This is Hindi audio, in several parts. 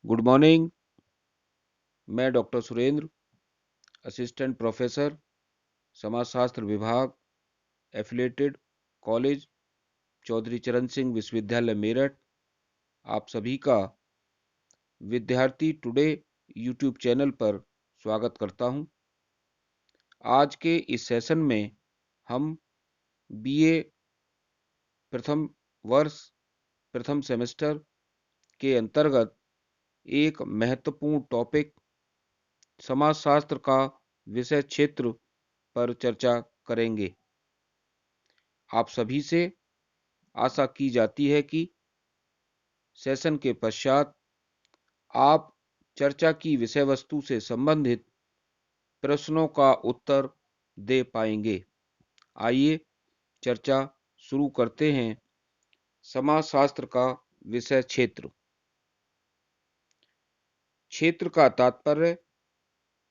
Good morning. मैं डॉक्टर सुरेंद्र, असिस्टेंट प्रोफेसर, समाजशास्त्र विभाग, एफिलेटेड कॉलेज चौधरी चरण सिंह विश्वविद्यालय मेरठ, आप सभी का विद्यार्थी टुडे यूट्यूब चैनल पर स्वागत करता हूं। आज के इस सेशन में हम बीए प्रथम वर्ष प्रथम सेमेस्टर के अंतर्गत एक महत्वपूर्ण टॉपिक समाजशास्त्र का विषय क्षेत्र पर चर्चा करेंगे। आप सभी से आशा की जाती है कि सेशन के पश्चात आप चर्चा की विषय वस्तु से संबंधित प्रश्नों का उत्तर दे पाएंगे। आइए चर्चा शुरू करते हैं। समाजशास्त्र का विषय क्षेत्र। क्षेत्र का तात्पर्य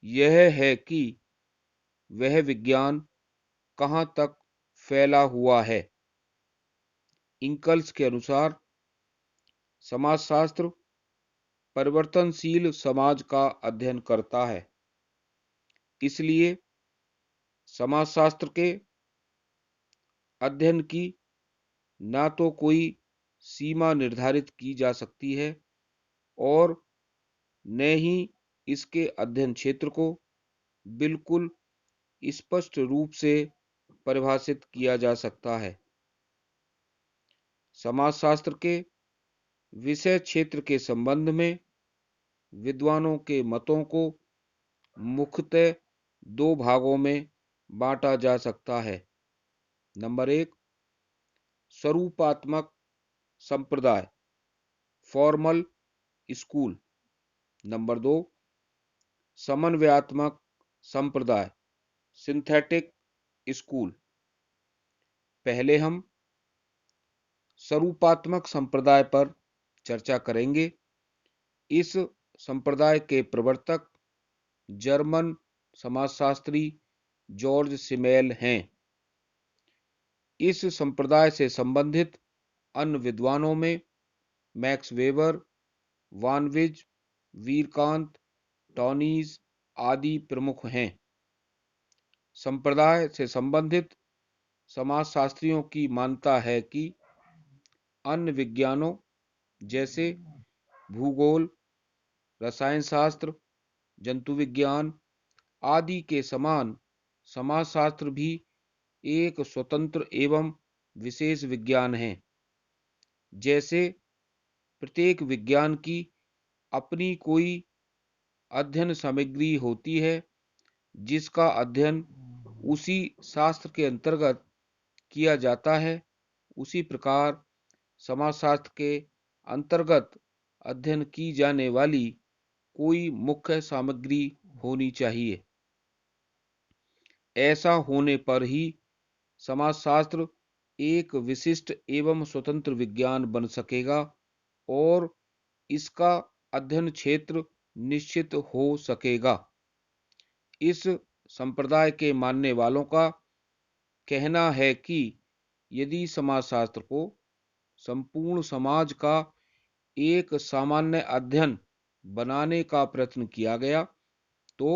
यह है कि वह विज्ञान कहाँ तक फैला हुआ है। इंकल्स के अनुसार समाजशास्त्र परिवर्तनशील समाज का अध्ययन करता है, इसलिए समाजशास्त्र के अध्ययन की ना तो कोई सीमा निर्धारित की जा सकती है और न ही इसके अध्ययन क्षेत्र को बिल्कुल स्पष्ट रूप से परिभाषित किया जा सकता है। समाजशास्त्र के विषय क्षेत्र के संबंध में विद्वानों के मतों को मुख्यतः दो भागों में बांटा जा सकता है। नंबर 1, स्वरूपात्मक संप्रदाय फॉर्मल स्कूल। नंबर 2, समन्वयात्मक संप्रदाय सिंथेटिक स्कूल। पहले हम स्वरूपात्मक संप्रदाय पर चर्चा करेंगे। इस संप्रदाय के प्रवर्तक जर्मन समाजशास्त्री जॉर्ज सिमेल हैं। इस संप्रदाय से संबंधित अन्य विद्वानों में मैक्स वेबर, वानविज, वीरकांत, टॉनीज आदि प्रमुख हैं। संप्रदाय से संबंधित समाजशास्त्रियों की मान्यता है कि अन्य विज्ञानों जैसे भूगोल, रसायन शास्त्र, जंतु विज्ञान आदि के समान समाजशास्त्र भी एक स्वतंत्र एवं विशेष विज्ञान है। जैसे प्रत्येक विज्ञान की अपनी कोई अध्ययन सामग्री होती है जिसका अध्ययन उसी शास्त्र के अंतर्गत किया जाता है, उसी प्रकार समाजशास्त्र के अंतर्गत अध्ययन की जाने वाली कोई मुख्य सामग्री होनी चाहिए। ऐसा होने पर ही समाजशास्त्र एक विशिष्ट एवं स्वतंत्र विज्ञान बन सकेगा और इसका अध्ययन क्षेत्र निश्चित हो सकेगा। इस संप्रदाय के मानने वालों का कहना है कि यदि समाजशास्त्र को संपूर्ण समाज का एक सामान्य अध्ययन बनाने का प्रयत्न किया गया तो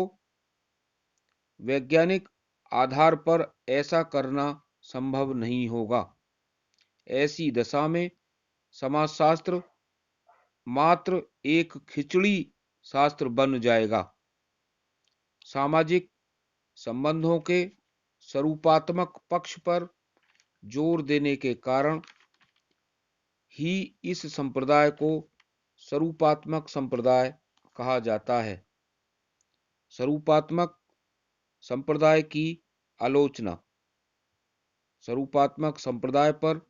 वैज्ञानिक आधार पर ऐसा करना संभव नहीं होगा। ऐसी दशा में समाजशास्त्र मात्र एक खिचड़ी शास्त्र बन जाएगा। सामाजिक संबंधों के स्वरूपात्मक पक्ष पर जोर देने के कारण ही इस संप्रदाय को स्वरूपात्मक संप्रदाय कहा जाता है। स्वरूपात्मक संप्रदाय की आलोचना। स्वरूपात्मक संप्रदाय पर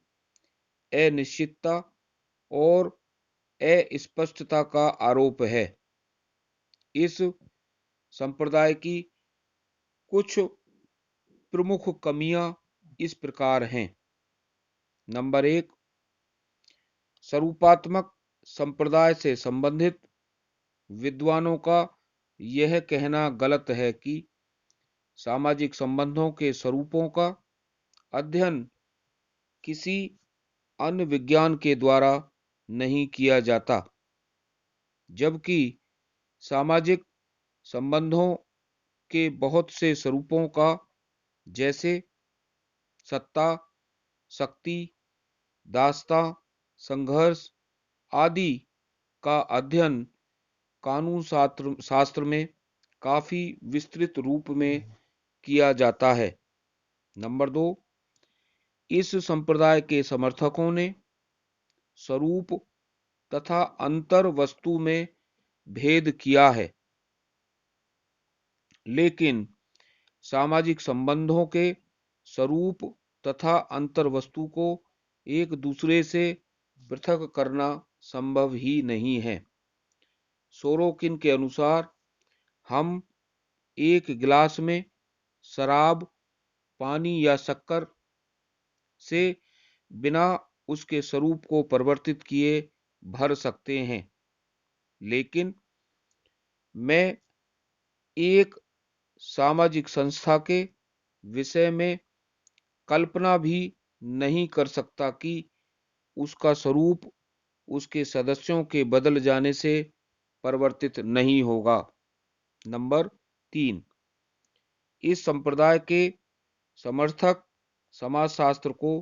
अनिश्चितता और अस्पष्टता का आरोप है। इस संप्रदाय की कुछ प्रमुख कमियां इस प्रकार हैं। नंबर 1, स्वरूपात्मक संप्रदाय से संबंधित विद्वानों का यह कहना गलत है कि सामाजिक संबंधों के स्वरूपों का अध्ययन किसी अन्य विज्ञान के द्वारा नहीं किया जाता। जबकि सामाजिक संबंधों के बहुत से स्वरूपों का, जैसे सत्ता, शक्ति, दासता, संघर्ष आदि का अध्ययन कानून शास्त्र में काफी विस्तृत रूप में किया जाता है। नंबर 2, इस संप्रदाय के समर्थकों ने स्वरूप तथा अंतर वस्तु में भेद किया है, लेकिन सामाजिक संबंधों के स्वरूप तथा अंतर वस्तु को एक दूसरे से पृथक करना संभव ही नहीं है। सोरोकिन के अनुसार हम एक गिलास में शराब, पानी या शक्कर से बिना उसके स्वरूप को परिवर्तित किए भर सकते हैं, लेकिन मैं एक सामाजिक संस्था के विषय में कल्पना भी नहीं कर सकता कि उसका स्वरूप उसके सदस्यों के बदल जाने से परिवर्तित नहीं होगा। नंबर 3, इस संप्रदाय के समर्थक समाजशास्त्र को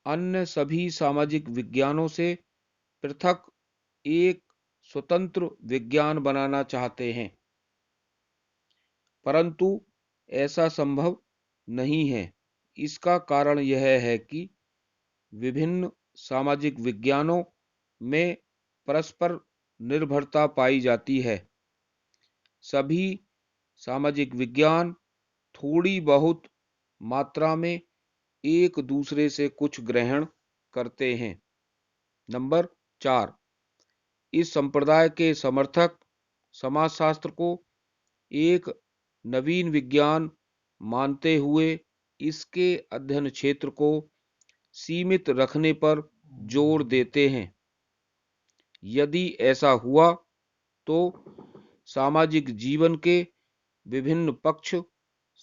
अन्य सभी सामाजिक विज्ञानों से पृथक एक स्वतंत्र विज्ञान बनाना चाहते हैं, परंतु ऐसा संभव नहीं है। इसका कारण यह है कि विभिन्न सामाजिक विज्ञानों में परस्पर निर्भरता पाई जाती है। सभी सामाजिक विज्ञान थोड़ी बहुत मात्रा में एक दूसरे से कुछ ग्रहण करते हैं। नंबर 4, इस संप्रदाय के समर्थक समाजशास्त्र को एक नवीन विज्ञान मानते हुए इसके अध्ययन क्षेत्र को सीमित रखने पर जोर देते हैं। यदि ऐसा हुआ तो सामाजिक जीवन के विभिन्न पक्ष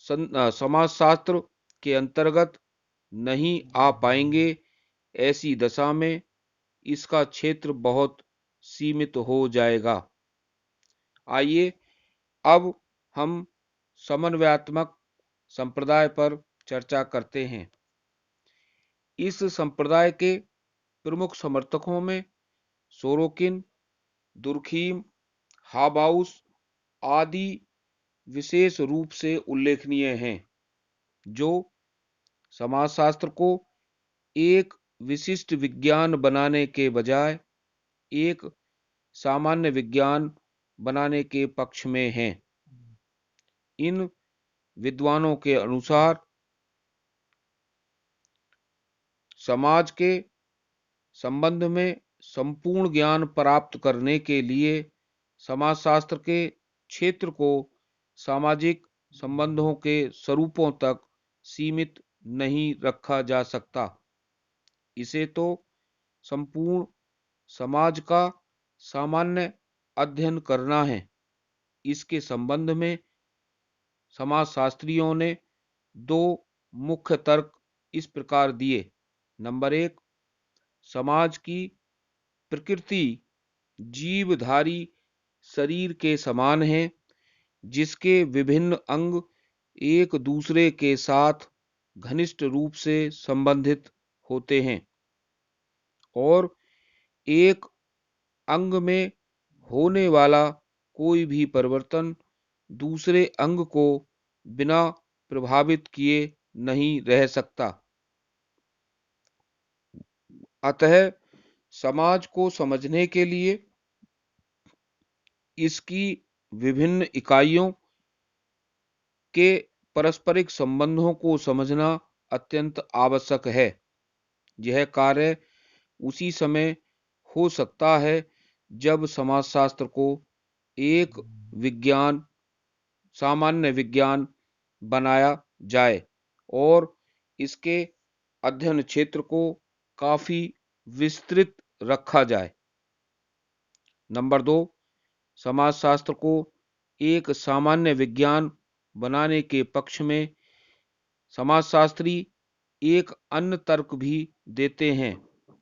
समाजशास्त्र के अंतर्गत नहीं आ पाएंगे। ऐसी दशा में इसका क्षेत्र बहुत सीमित हो जाएगा। आइए अब हम समन्वयात्मक संप्रदाय पर चर्चा करते हैं। इस संप्रदाय के प्रमुख समर्थकों में सोरोकिन, दुर्खीम, हाबाउस आदि विशेष रूप से उल्लेखनीय हैं, जो समाजशास्त्र को एक विशिष्ट विज्ञान बनाने के बजाय एक सामान्य विज्ञान बनाने के पक्ष में हैं। इन विद्वानों के अनुसार समाज के संबंध में संपूर्ण ज्ञान प्राप्त करने के लिए समाजशास्त्र के क्षेत्र को सामाजिक संबंधों के स्वरूपों तक सीमित नहीं रखा जा सकता। इसे तो संपूर्ण समाज का सामान्य अध्ययन करना है। इसके संबंध में समाजशास्त्रियों ने दो मुख्य तर्क इस प्रकार दिए। नंबर 1, समाज की प्रकृति जीवधारी शरीर के समान है, जिसके विभिन्न अंग एक दूसरे के साथ घनिष्ठ रूप से संबंधित होते हैं और एक अंग में होने वाला कोई भी परिवर्तन दूसरे अंग को बिना प्रभावित किए नहीं रह सकता। अतः समाज को समझने के लिए इसकी विभिन्न इकाइयों के पारस्परिक संबंधों को समझना अत्यंत आवश्यक है। यह कार्य उसी समय हो सकता है जब समाजशास्त्र को एक विज्ञान, सामान्य विज्ञान बनाया जाए और इसके अध्ययन क्षेत्र को काफी विस्तृत रखा जाए। नंबर 2, समाजशास्त्र को एक सामान्य विज्ञान बनाने के पक्ष में समाजशास्त्री एक अन्य तर्क भी देते हैं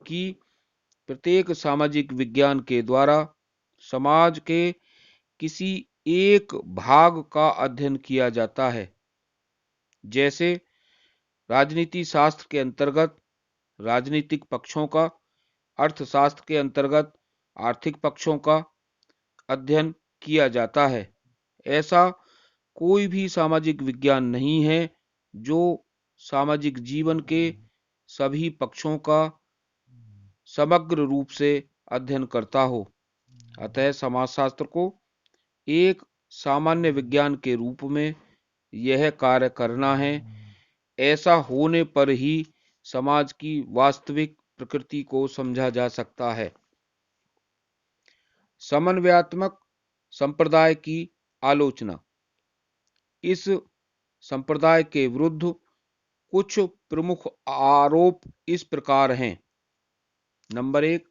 कि प्रत्येक सामाजिक विज्ञान के द्वारा समाज के किसी एक भाग का अध्ययन किया जाता है। जैसे राजनीति शास्त्र के अंतर्गत राजनीतिक पक्षों का, अर्थशास्त्र के अंतर्गत आर्थिक पक्षों का अध्ययन किया जाता है। ऐसा कोई भी सामाजिक विज्ञान नहीं है जो सामाजिक जीवन के सभी पक्षों का समग्र रूप से अध्ययन करता हो। अतः समाजशास्त्र को एक सामान्य विज्ञान के रूप में यह कार्य करना है। ऐसा होने पर ही समाज की वास्तविक प्रकृति को समझा जा सकता है। समन्वयात्मक संप्रदाय की आलोचना। इस संप्रदाय के विरुद्ध कुछ प्रमुख आरोप इस प्रकार हैं। नंबर 1,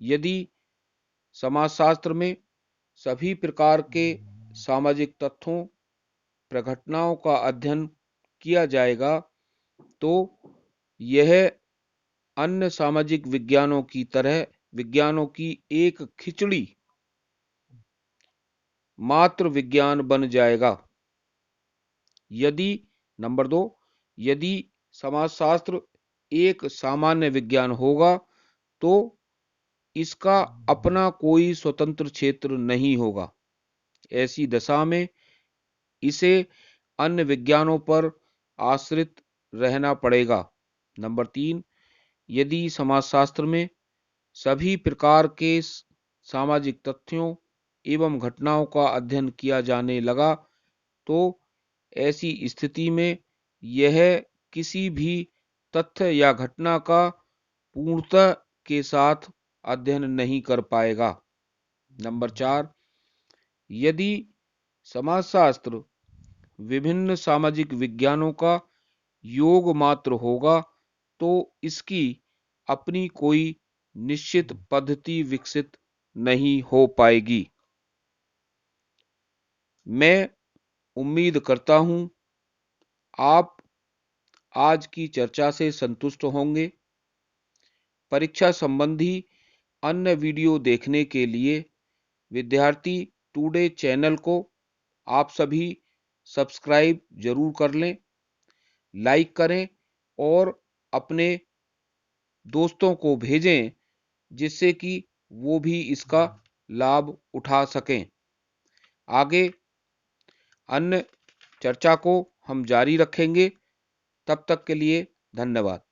यदि समाजशास्त्र में सभी प्रकार के सामाजिक तत्वों, प्रघटनाओं का अध्ययन किया जाएगा तो यह अन्य सामाजिक विज्ञानों की तरह विज्ञानों की एक खिचड़ी मात्र विज्ञान बन जाएगा। नंबर 2, यदि समाजशास्त्र एक सामान्य विज्ञान होगा तो इसका अपना कोई स्वतंत्र क्षेत्र नहीं होगा। ऐसी दशा में इसे अन्य विज्ञानों पर आश्रित रहना पड़ेगा। नंबर 3, यदि समाजशास्त्र में सभी प्रकार के सामाजिक तथ्यों एवं घटनाओं का अध्ययन किया जाने लगा तो ऐसी स्थिति में यह किसी भी तथ्य या घटना का पूर्णता के साथ अध्ययन नहीं कर पाएगा। नंबर 4, यदि समाजशास्त्र विभिन्न सामाजिक विज्ञानों का योग मात्र होगा तो इसकी अपनी कोई निश्चित पद्धति विकसित नहीं हो पाएगी। मैं उम्मीद करता हूं आप आज की चर्चा से संतुष्ट होंगे। परीक्षा संबंधी अन्य वीडियो देखने के लिए विद्यार्थी टुडे चैनल को आप सभी सब्सक्राइब जरूर कर लें, लाइक करें और अपने दोस्तों को भेजें जिससे कि वो भी इसका लाभ उठा सकें। आगे अन्य चर्चा को हम जारी रखेंगे। तब तक के लिए धन्यवाद।